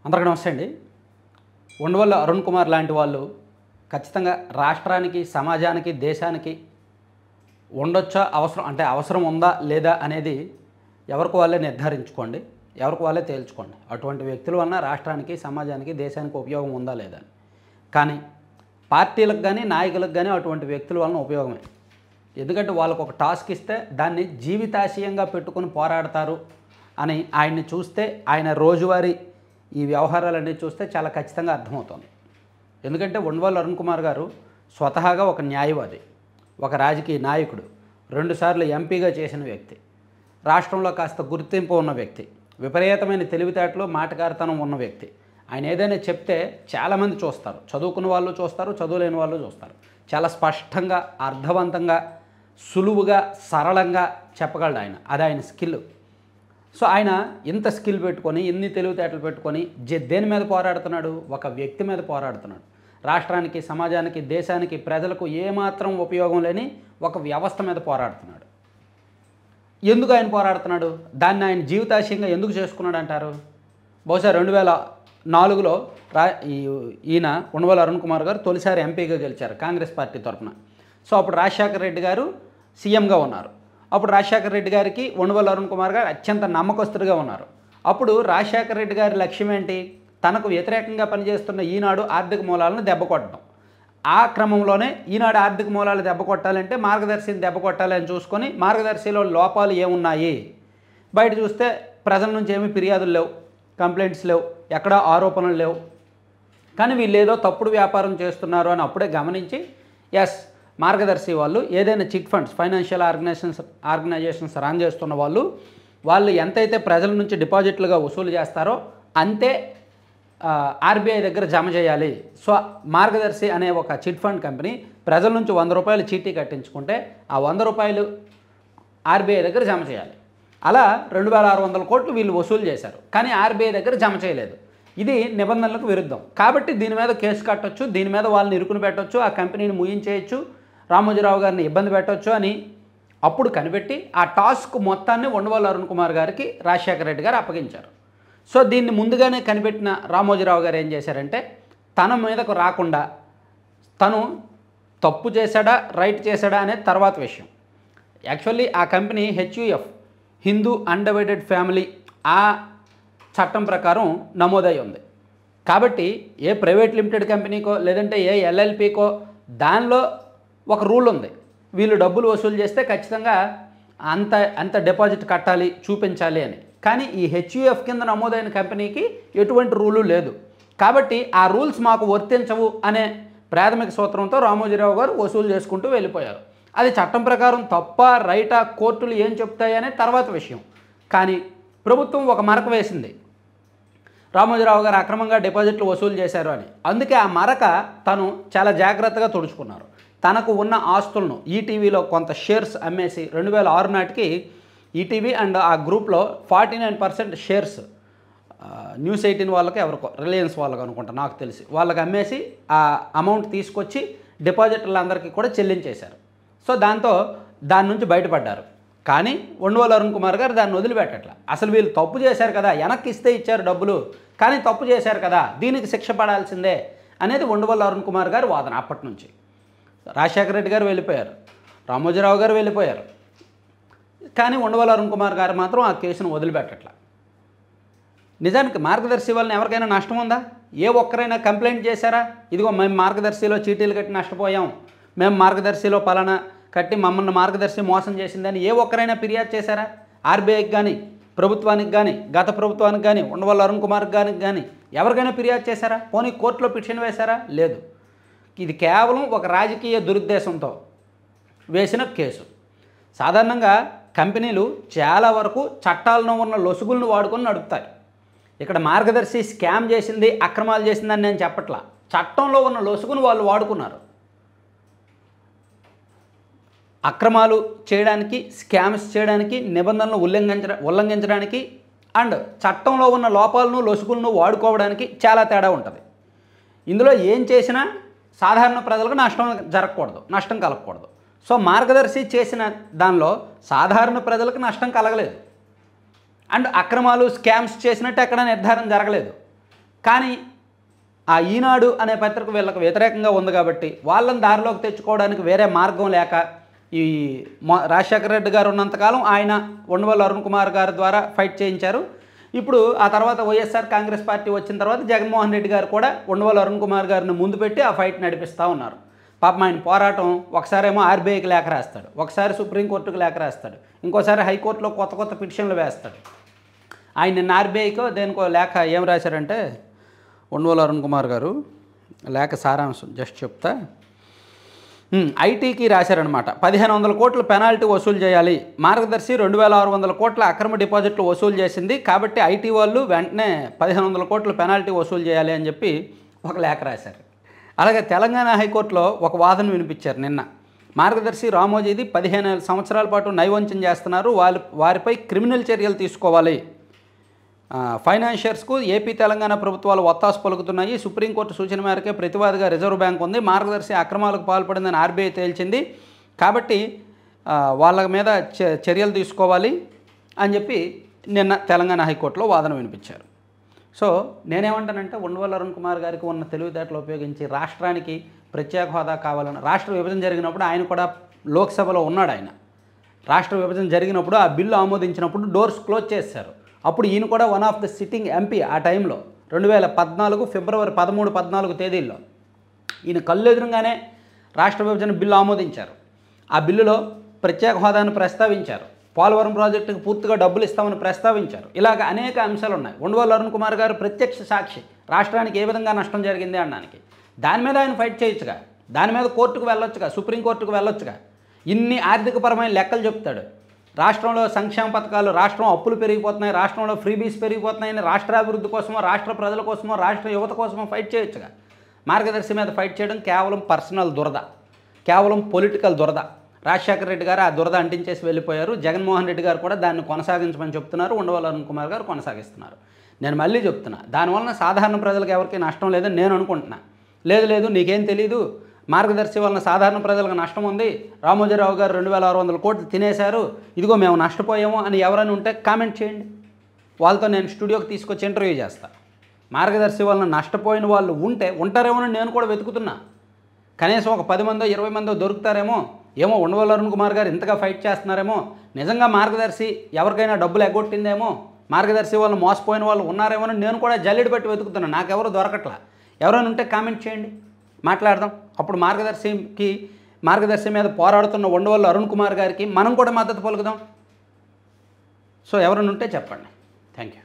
అందరికీ నమస్తే అండి. ఉండవల్లి అరుణ్ కుమార్ లాంటి వాళ్ళు ఖచ్చితంగా రాష్ట్రానికి, సమాజానికి, దేశానికి ఉండొచ్చా, అవసరం ఉందా లేదా అనేది ఎవరికి వాళ్ళే నిర్ధారించుకోండి, ఎవరికి వాళ్ళే తేల్చుకోండి. అటువంటి వ్యక్తుల వలన రాష్ట్రానికి, సమాజానికి, దేశానికి ఉపయోగం ఉందా లేదా అని. కానీ పార్టీలకు కానీ, నాయకులకు కానీ అటువంటి వ్యక్తుల వలన ఉపయోగమే. ఎందుకంటే వాళ్ళకు ఒక టాస్క్ ఇస్తే దాన్ని జీవితాశయంగా పెట్టుకొని పోరాడతారు అని ఆయన్ని చూస్తే, ఆయన రోజువారీ ఈ వ్యవహారాలన్నీ చూస్తే చాలా ఖచ్చితంగా అర్థమవుతుంది. ఎందుకంటే ఉండవల్లి అరుణ్ కుమార్ గారు స్వతహాగా ఒక న్యాయవాది, ఒక రాజకీయ నాయకుడు, 2 సార్లు ఎంపీగా చేసిన వ్యక్తి, రాష్ట్రంలో కాస్త గుర్తింపు ఉన్న వ్యక్తి, విపరీతమైన తెలివితేటలు, మాటకారితనం ఉన్న వ్యక్తి. ఆయన ఏదైనా చెప్తే చాలామంది చూస్తారు, చదువుకున్న వాళ్ళు చూస్తారు, చదువులేని వాళ్ళు చూస్తారు. చాలా స్పష్టంగా, అర్థవంతంగా, సులువుగా, సరళంగా చెప్పగలడు ఆయన. అది ఆయన స్కిల్. సో ఆయన ఇంత స్కిల్ పెట్టుకొని, ఇన్ని తెలివితేటలు పెట్టుకొని దేని మీద పోరాడుతున్నాడు? ఒక వ్యక్తి మీద పోరాడుతున్నాడు. రాష్ట్రానికి, సమాజానికి, దేశానికి, ప్రజలకు ఏమాత్రం ఉపయోగం లేని ఒక వ్యవస్థ మీద పోరాడుతున్నాడు. ఎందుకు ఆయన పోరాడుతున్నాడు? దాన్ని ఆయన జీవితాశయంగా ఎందుకు చేసుకున్నాడు అంటారు? బహుశా 2004లో ఈయన ఉండవల్లి అరుణ్ కుమార్ గారు తొలిసారి ఎంపీగా గెలిచారు కాంగ్రెస్ పార్టీ తరఫున. సో అప్పుడు రాజశేఖర రెడ్డి గారు సీఎంగా ఉన్నారు. అప్పుడు రాజశేఖర రెడ్డి గారికి ఉండవల్లి అరుణ్ కుమార్ గారు అత్యంత నమ్మకస్తుడిగా ఉన్నారు. అప్పుడు రాజశేఖర రెడ్డి గారి లక్ష్యం ఏంటి? తనకు వ్యతిరేకంగా పనిచేస్తున్న ఈనాడు ఆర్థిక మూలాలను దెబ్బ కొట్టడం. ఆ క్రమంలోనే ఈనాడు ఆర్థిక మూలాలు దెబ్బ కొట్టాలంటే మార్గదర్శిని దెబ్బ కొట్టాలి అని చూసుకొని, మార్గదర్శిలో లోపాలు ఏమున్నాయి, బయట చూస్తే ప్రజల నుంచి ఏమీ ఫిర్యాదులు లేవు, కంప్లైంట్స్ లేవు, ఎక్కడా ఆరోపణలు లేవు, కానీ వీళ్ళు ఏదో తప్పుడు వ్యాపారం చేస్తున్నారు అని అప్పుడే గమనించి, ఎస్, మార్గదర్శి వాళ్ళు ఏదైనా chit funds, financial organisations run చేస్తున్న వాళ్ళు ఎంతైతే ప్రజల నుంచి డిపాజిట్లుగా వసూలు చేస్తారో అంతే ఆర్బీఐ దగ్గర జమ చేయాలి. సో మార్గదర్శి అనే ఒక చిట్ ఫండ్ కంపెనీ ప్రజల నుంచి 100 రూపాయలు చీటీ కట్టించుకుంటే ఆ 100 రూపాయలు ఆర్బీఐ దగ్గర జమ చేయాలి. అలా 2600 కోట్లు వీళ్ళు వసూలు చేశారు, కానీ ఆర్బీఐ దగ్గర జమ చేయలేదు. ఇది నిబంధనలకు విరుద్ధం. కాబట్టి దీని మీద కేసు కట్టొచ్చు, దీని మీద వాళ్ళని ఇరుకుని పెట్టవచ్చు, ఆ కంపెనీని ముయించేయచ్చు, రామోజీరావు గారిని ఇబ్బంది పెట్టవచ్చు అని అప్పుడు కనిపెట్టి ఆ టాస్క్ మొత్తాన్ని ఉండవల్లి అరుణ్ కుమార్ గారికి రాజశేఖర రెడ్డి గారు అప్పగించారు. సో దీన్ని ముందుగానే కనిపెట్టిన రామోజీరావు గారు ఏం చేశారంటే, తన మీదకు రాకుండా తను తప్పు చేశాడా, రైట్ చేశాడా అనేది తర్వాత విషయం. యాక్చువల్లీ ఆ company HUF, Hindu undivided family, ఆ చట్టం ప్రకారం నమోదై ఉంది. కాబట్టి ఏ ప్రైవేట్ లిమిటెడ్ కంపెనీకో లేదంటే ఏ ఎల్ఎల్పీకో దానిలో ఒక రూల్ ఉంది, వీళ్ళు డబ్బులు వసూలు చేస్తే ఖచ్చితంగా అంత డిపాజిట్ కట్టాలి, చూపించాలి అని. కానీ ఈ హెచ్యుఎఫ్ కింద నమోదైన కంపెనీకి ఎటువంటి రూలు లేదు. కాబట్టి ఆ రూల్స్ మాకు వర్తించవు అనే ప్రాథమిక సూత్రంతో రామోజీరావు గారు వసూలు చేసుకుంటూ వెళ్ళిపోయారు. అది చట్టం ప్రకారం తప్ప, రైటా, కోర్టులు ఏం చెప్తాయనే తర్వాత విషయం. కానీ ప్రభుత్వం ఒక మరక వేసింది, రామోజీరావు గారు అక్రమంగా డిపాజిట్లు వసూలు చేశారు అని. అందుకే ఆ మరక తను చాలా జాగ్రత్తగా తుడుచుకున్నారు. తనకు ఉన్న ఆస్తులను ఈటీవీలో కొంత షేర్స్ అమ్మేసి 2006 నాటికి ఈటీవీ అండ్ ఆ గ్రూప్లో 49% షేర్స్ న్యూస్ 18 వాళ్ళకి, ఎవరికో రిలయన్స్ వాళ్ళకి అనుకుంటా, నాకు తెలిసి వాళ్ళకి అమ్మేసి ఆ అమౌంట్ తీసుకొచ్చి డిపాజిటర్లందరికీ కూడా చెల్లించేశారు. సో దాని నుంచి బయటపడ్డారు. కానీ ఉండవల్లి అరుణ్ కుమార్ గారు దాన్ని వదిలిపెట్టట్లా. అసలు వీళ్ళు తప్పు చేశారు కదా, వెనక్కి ఇస్తే ఇచ్చారు డబ్బులు, కానీ తప్పు చేశారు కదా, దీనికి శిక్ష పడాల్సిందే అనేది ఉండవల్లి అరుణ్ కుమార్ గారు వాదన. అప్పటి నుంచి రాజశేఖర రెడ్డి గారు వెళ్ళిపోయారు, రామోజీరావు గారు వెళ్ళిపోయారు, కానీ ఉండవల్లి అరుణ్ కుమార్ గారు మాత్రం ఆ కేసును వదిలిపెట్టట్లా. నిజానికి మార్గదర్శి వలన ఎవరికైనా నష్టం ఉందా? ఏ ఒక్కరైనా కంప్లైంట్ చేశారా? ఇదిగో మేము మార్గదర్శిలో చీటీలు కట్టి నష్టపోయాం, మేము మార్గదర్శిలో పలానా కట్టి మమ్మల్ని మార్గదర్శి మోసం చేసిందని ఏ ఒక్కరైనా ఫిర్యాదు చేశారా? ఆర్బీఐకి కానీ, ప్రభుత్వానికి కానీ, గత ప్రభుత్వానికి కానీ, ఉండవల్లి అరుణ్ కుమార్ గారికి కానీ ఎవరికైనా ఫిర్యాదు చేశారా? పోనీ కోర్టులో పిటిషన్ వేశారా? లేదు. ఇది కేవలం ఒక రాజకీయ దురుద్దేశంతో వేసిన కేసు. సాధారణంగా కంపెనీలు చాలా వరకు చట్టాలను ఉన్న లొసుగులను వాడుకొని నడుపుతాయి. ఇక్కడ మార్గదర్శి స్కామ్ చేసింది, అక్రమాలు చేసిందని నేను చెప్పట్లా, చట్టంలో ఉన్న లొసుగును వాళ్ళు వాడుకున్నారు. అక్రమాలు చేయడానికి, స్కామ్స్ చేయడానికి, నిబంధనలు ఉల్లంఘించడానికి అండ్ చట్టంలో ఉన్న లోపాలను, లొసుగులను వాడుకోవడానికి చాలా తేడా ఉంటుంది. ఇందులో ఏం చేసినా సాధారణ ప్రజలకు నష్టం కలగకూడదు. సో మార్గదర్శి చేసిన దానిలో సాధారణ ప్రజలకు నష్టం కలగలేదు. అండ్ అక్రమాలు స్కామ్స్ చేసినట్టు ఎక్కడ నిర్ధారణ జరగలేదు. కానీ ఆ ఈనాడు అనే పత్రిక వీళ్ళకి వ్యతిరేకంగా ఉంది కాబట్టి వాళ్ళని దారిలోకి తెచ్చుకోవడానికి వేరే మార్గం లేక ఈ రాజశేఖర రెడ్డి గారు ఉన్నంతకాలం ఆయన ఉండవల్లి అరుణ్ కుమార్ గారి ద్వారా ఫైట్ చేయించారు. ఇప్పుడు ఆ తర్వాత వైఎస్ఆర్ కాంగ్రెస్ పార్టీ వచ్చిన తర్వాత జగన్మోహన్ రెడ్డి గారు కూడా ఉండవల్లి అరుణ్ కుమార్ గారిని ముందు పెట్టి ఆ ఫైట్ నడిపిస్తూ ఉన్నారు. పాపం ఆయన పోరాటం ఒకసారేమో ఆర్బీఐకి లేఖ రాస్తాడు, ఒకసారి సుప్రీంకోర్టుకు లేఖ రాస్తాడు, ఇంకోసారి హైకోర్టులో కొత్త కొత్త పిటిషన్లు వేస్తాడు. ఆయన నిన్న ఆర్బీఐకో దేనికో లేఖ ఏం రాశారంటే ఉండవల్లి అరుణ్ కుమార్ గారు లేఖ సారాంశం జస్ట్ చెప్తా. ఐటీకి రాశారనమాట. 1500 కోట్ల పెనాల్టీ వసూలు చేయాలి, మార్గదర్శి 2600 కోట్ల అక్రమ డిపాజిట్లు వసూలు చేసింది కాబట్టి ఐటీ వాళ్ళు వెంటనే 1500 కోట్ల పెనాల్టీ వసూలు చేయాలి అని చెప్పి ఒక లేఖ రాశారు. అలాగే తెలంగాణ హైకోర్టులో ఒక వాదన వినిపించారు నిన్న. మార్గదర్శి రామోజీది 15 సంవత్సరాల పాటు నైవంచన చేస్తున్నారు, వారిపై క్రిమినల్ చర్యలు తీసుకోవాలి. ఫైనాన్షియర్స్కు ఏపీ తెలంగాణ ప్రభుత్వాలు ఒత్తాసు పలుకుతున్నాయి. సుప్రీంకోర్టు సూచన మేరకే ప్రతివాదిగా రిజర్వ్ బ్యాంక్ ఉంది. మార్గదర్శి అక్రమాలకు పాల్పడిందని ఆర్బీఐ తేల్చింది కాబట్టి వాళ్ళ మీద చర్యలు తీసుకోవాలి అని చెప్పి నిన్న తెలంగాణ హైకోర్టులో వాదన వినిపించారు. సో నేనేమంటానంటే ఉండవల్లి అరుణ్ కుమార్ గారికి ఉన్న తెలివితేటలు ఉపయోగించి రాష్ట్రానికి ప్రత్యేక హోదా కావాలని, రాష్ట్ర విభజన జరిగినప్పుడు ఆయన కూడా లోక్సభలో ఉన్నాడు. ఆయన రాష్ట్ర విభజన జరిగినప్పుడు ఆ బిల్లు ఆమోదించినప్పుడు డోర్స్ క్లోజ్ చేశారు. అప్పుడు ఈయన కూడా one of the sitting MP ఆ టైంలో 2014 ఫిబ్రవరి 13, 14 తేదీల్లో ఈయన కళ్ళు ఎదురుగానే రాష్ట్ర విభజన బిల్లు ఆమోదించారు. ఆ బిల్లులో ప్రత్యేక హోదాను ప్రస్తావించారు, పోలవరం ప్రాజెక్టుకు పూర్తిగా డబ్బులు ఇస్తామని ప్రస్తావించారు. ఇలాగ అనేక అంశాలు ఉన్నాయి. ఉండవల్లి అరుణ్ కుమార్ గారు ప్రత్యక్ష సాక్షి, రాష్ట్రానికి ఏ విధంగా నష్టం జరిగింది అనడానికి. దాని మీద ఆయన ఫైట్ చేయొచ్చుగా, దాని మీద కోర్టుకు వెళ్ళొచ్చుగా, సుప్రీంకోర్టుకు వెళ్ళొచ్చుగా. ఇన్ని ఆర్థికపరమైన లెక్కలు చెప్తాడు. రాష్ట్రంలో సంక్షేమ పథకాలు, రాష్ట్రం అప్పులు పెరిగిపోతున్నాయి, రాష్ట్రంలో ఫ్రీబీస్ పెరిగిపోతున్నాయని రాష్ట్రాభివృద్ధి కోసమో, రాష్ట్ర ప్రజల కోసమో, రాష్ట్ర యువత కోసమో ఫైట్ చేయొచ్చుగా. మార్గదర్శి మీద ఫైట్ చేయడం కేవలం పర్సనల్ దురద, కేవలం పొలిటికల్ దురద. రాజశేఖర రెడ్డి గారు ఆ దురద అంటించేసి వెళ్ళిపోయారు. జగన్మోహన్ రెడ్డి గారు కూడా దాన్ని కొనసాగించమని చెప్తున్నారు, ఉండవల్లి అరుణ్ కుమార్ గారు కొనసాగిస్తున్నారు. నేను మళ్ళీ చెప్తున్నా, దానివలన సాధారణ ప్రజలకు ఎవరికి నష్టం లేదని నేను అనుకుంటున్నా. లేదు నీకేం తెలీదు, మార్గదర్శి వలన సాధారణ ప్రజలకు నష్టం ఉంది, రామోజీరావు గారు 2600 కోట్లు తినేశారు, ఇదిగో మేము నష్టపోయాము అని ఎవరైనా ఉంటే కామెంట్ చేయండి. వాళ్ళతో నేను స్టూడియోకి తీసుకొచ్చి ఇంటర్వ్యూ చేస్తాను. మార్గదర్శి వలన నష్టపోయిన వాళ్ళు ఉంటారేమో నేను కూడా వెతుకుతున్నా. కనీసం ఒక 10 మందో 20 మందో దొరుకుతారేమో. ఏమో ఉండవల్లి అరుణ్ కుమార్ గారు ఇంతగా ఫైట్ చేస్తున్నారేమో, నిజంగా మార్గదర్శి ఎవరికైనా డబ్బులు ఎగ్గొట్టిందేమో, మార్గదర్శి వాళ్ళు మోసపోయిన వాళ్ళు ఉన్నారేమో అని నేను కూడా జల్లెడ బట్టి వెతుకుతున్నాను. నాకెవరు దొరకట్లా. ఎవరైనా ఉంటే కామెంట్ చేయండి, మాట్లాడదాం. అప్పుడు మార్గదర్శి మీద పోరాడుతున్న ఉండవల్లి అరుణ్ కుమార్ గారికి మనం కూడా మద్దతు పలుకుదాం. సో ఎవరైనా ఉంటే చెప్పండి. Thank you.